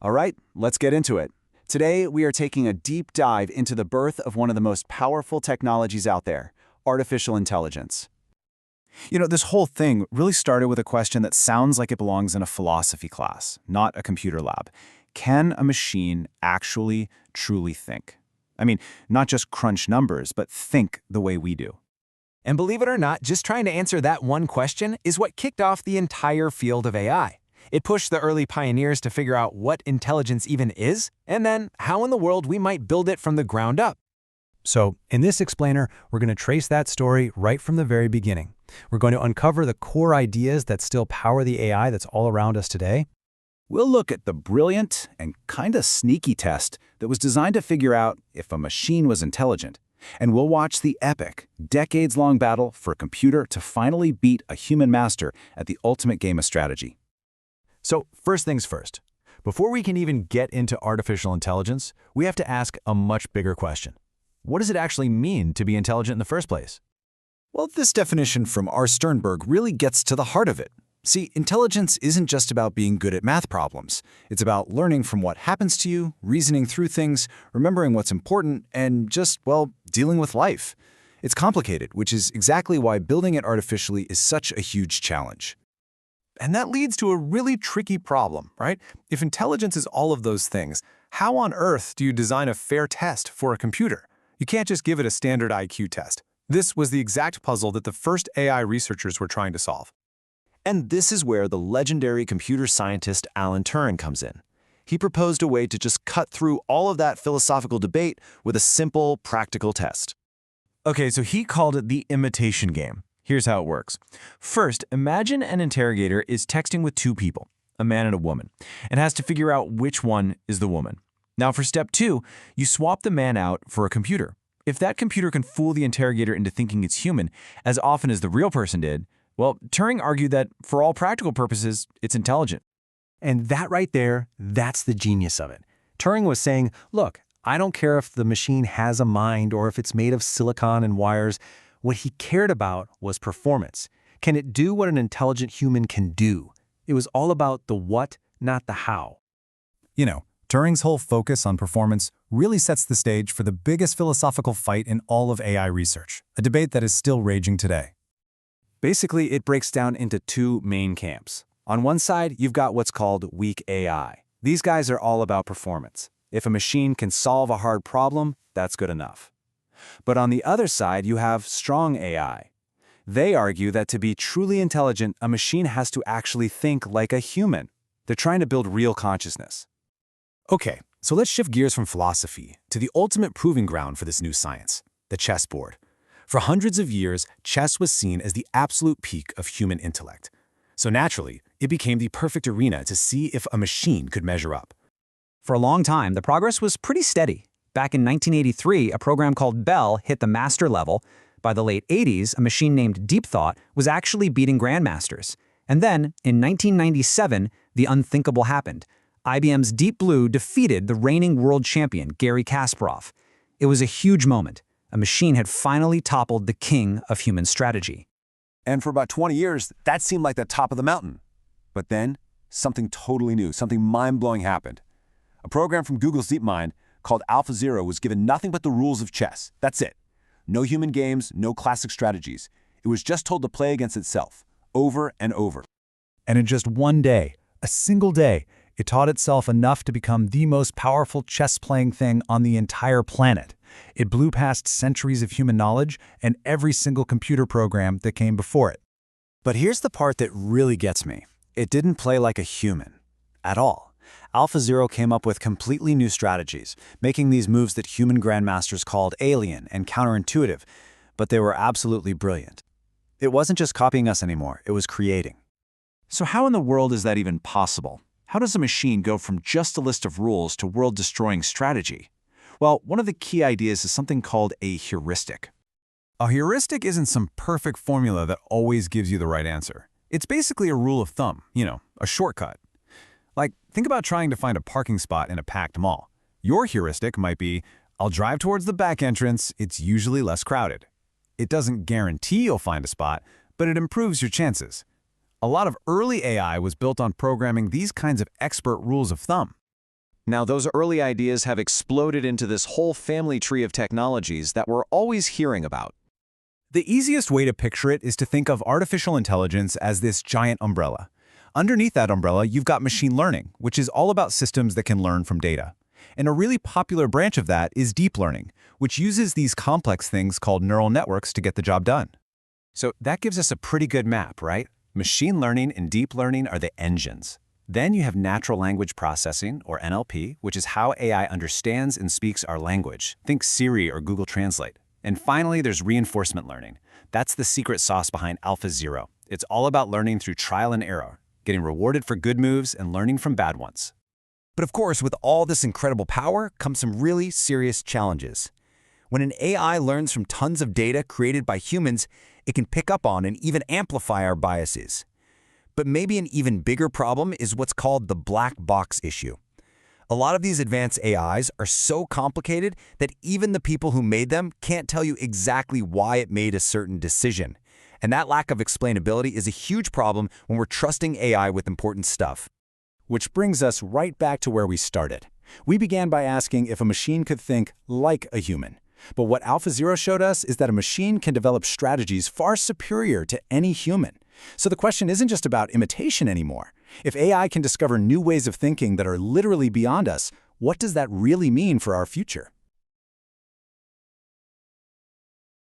All right, let's get into it. Today, we are taking a deep dive into the birth of one of the most powerful technologies out there, artificial intelligence. This whole thing really started with a question that sounds like it belongs in a philosophy class, not a computer lab. Can a machine actually, truly think? I mean, not just crunch numbers, but think the way we do. And believe it or not, just trying to answer that one question is what kicked off the entire field of AI. It pushed the early pioneers to figure out what intelligence even is, and then how in the world we might build it from the ground up. So, in this explainer, we're going to trace that story right from the very beginning. We're going to uncover the core ideas that still power the AI that's all around us today. We'll look at the brilliant and kinda sneaky test that was designed to figure out if a machine was intelligent. And we'll watch the epic, decades-long battle for a computer to finally beat a human master at the ultimate game of strategy. So, first things first. Before we can even get into artificial intelligence, we have to ask a much bigger question. What does it actually mean to be intelligent in the first place? Well, this definition from R. Sternberg really gets to the heart of it. See, intelligence isn't just about being good at math problems. It's about learning from what happens to you, reasoning through things, remembering what's important, and just, dealing with life. It's complicated, which is exactly why building it artificially is such a huge challenge. And that leads to a really tricky problem, right? If intelligence is all of those things, how on earth do you design a fair test for a computer? You can't just give it a standard IQ test. This was the exact puzzle that the first AI researchers were trying to solve. And this is where the legendary computer scientist Alan Turing comes in. He proposed a way to just cut through all of that philosophical debate with a simple, practical test. Okay, so he called it the imitation game. Here's how it works. First, imagine an interrogator is texting with two people, a man and a woman, and has to figure out which one is the woman. Now for step 2, you swap the man out for a computer. If that computer can fool the interrogator into thinking it's human, as often as the real person did, Turing argued that, for all practical purposes, it's intelligent. And that right there, that's the genius of it. Turing was saying, look, I don't care if the machine has a mind or if it's made of silicon and wires. What he cared about was performance. Can it do what an intelligent human can do? It was all about the what, not the how. Turing's whole focus on performance really sets the stage for the biggest philosophical fight in all of AI research, a debate that is still raging today. Basically, it breaks down into two main camps. On one side, you've got what's called weak AI. These guys are all about performance. If a machine can solve a hard problem, that's good enough. But on the other side, you have strong AI. They argue that to be truly intelligent, a machine has to actually think like a human. They're trying to build real consciousness. Okay, so let's shift gears from philosophy to the ultimate proving ground for this new science, the chessboard. For hundreds of years, chess was seen as the absolute peak of human intellect. So naturally, it became the perfect arena to see if a machine could measure up. For a long time, the progress was pretty steady. Back in 1983, a program called Bell hit the master level. By the late 80s, a machine named Deep Thought was actually beating grandmasters. And then, in 1997, the unthinkable happened. IBM's Deep Blue defeated the reigning world champion, Garry Kasparov. It was a huge moment. A machine had finally toppled the king of human strategy. And for about 20 years, that seemed like the top of the mountain. But then, something totally new, something mind-blowing happened. A program from Google's DeepMind called AlphaZero was given nothing but the rules of chess. That's it. No human games, no classic strategies. It was just told to play against itself, over and over. And in just one day, a single day, it taught itself enough to become the most powerful chess-playing thing on the entire planet. It blew past centuries of human knowledge and every single computer program that came before it. But here's the part that really gets me. It didn't play like a human. At all. AlphaZero came up with completely new strategies, making these moves that human grandmasters called alien and counterintuitive, but they were absolutely brilliant. It wasn't just copying us anymore, it was creating. So how in the world is that even possible? How does a machine go from just a list of rules to world-destroying strategy? Well, one of the key ideas is something called a heuristic. A heuristic isn't some perfect formula that always gives you the right answer. It's basically a rule of thumb, a shortcut. Like, think about trying to find a parking spot in a packed mall. Your heuristic might be, I'll drive towards the back entrance, it's usually less crowded. It doesn't guarantee you'll find a spot, but it improves your chances. A lot of early AI was built on programming these kinds of expert rules of thumb. Now, those early ideas have exploded into this whole family tree of technologies that we're always hearing about. The easiest way to picture it is to think of artificial intelligence as this giant umbrella. Underneath that umbrella, you've got machine learning, which is all about systems that can learn from data. And a really popular branch of that is deep learning, which uses these complex things called neural networks to get the job done. So that gives us a pretty good map, right? Machine learning and deep learning are the engines. Then you have natural language processing, or NLP, which is how AI understands and speaks our language. Think Siri or Google Translate. And finally, there's reinforcement learning. That's the secret sauce behind AlphaZero. It's all about learning through trial and error, getting rewarded for good moves and learning from bad ones. But of course, with all this incredible power comes some really serious challenges. When an AI learns from tons of data created by humans, it can pick up on and even amplify our biases. But maybe an even bigger problem is what's called the black box issue. A lot of these advanced AIs are so complicated that even the people who made them can't tell you exactly why it made a certain decision. And that lack of explainability is a huge problem when we're trusting AI with important stuff. Which brings us right back to where we started. We began by asking if a machine could think like a human. But what AlphaZero showed us is that a machine can develop strategies far superior to any human. So the question isn't just about imitation anymore. If AI can discover new ways of thinking that are literally beyond us, what does that really mean for our future?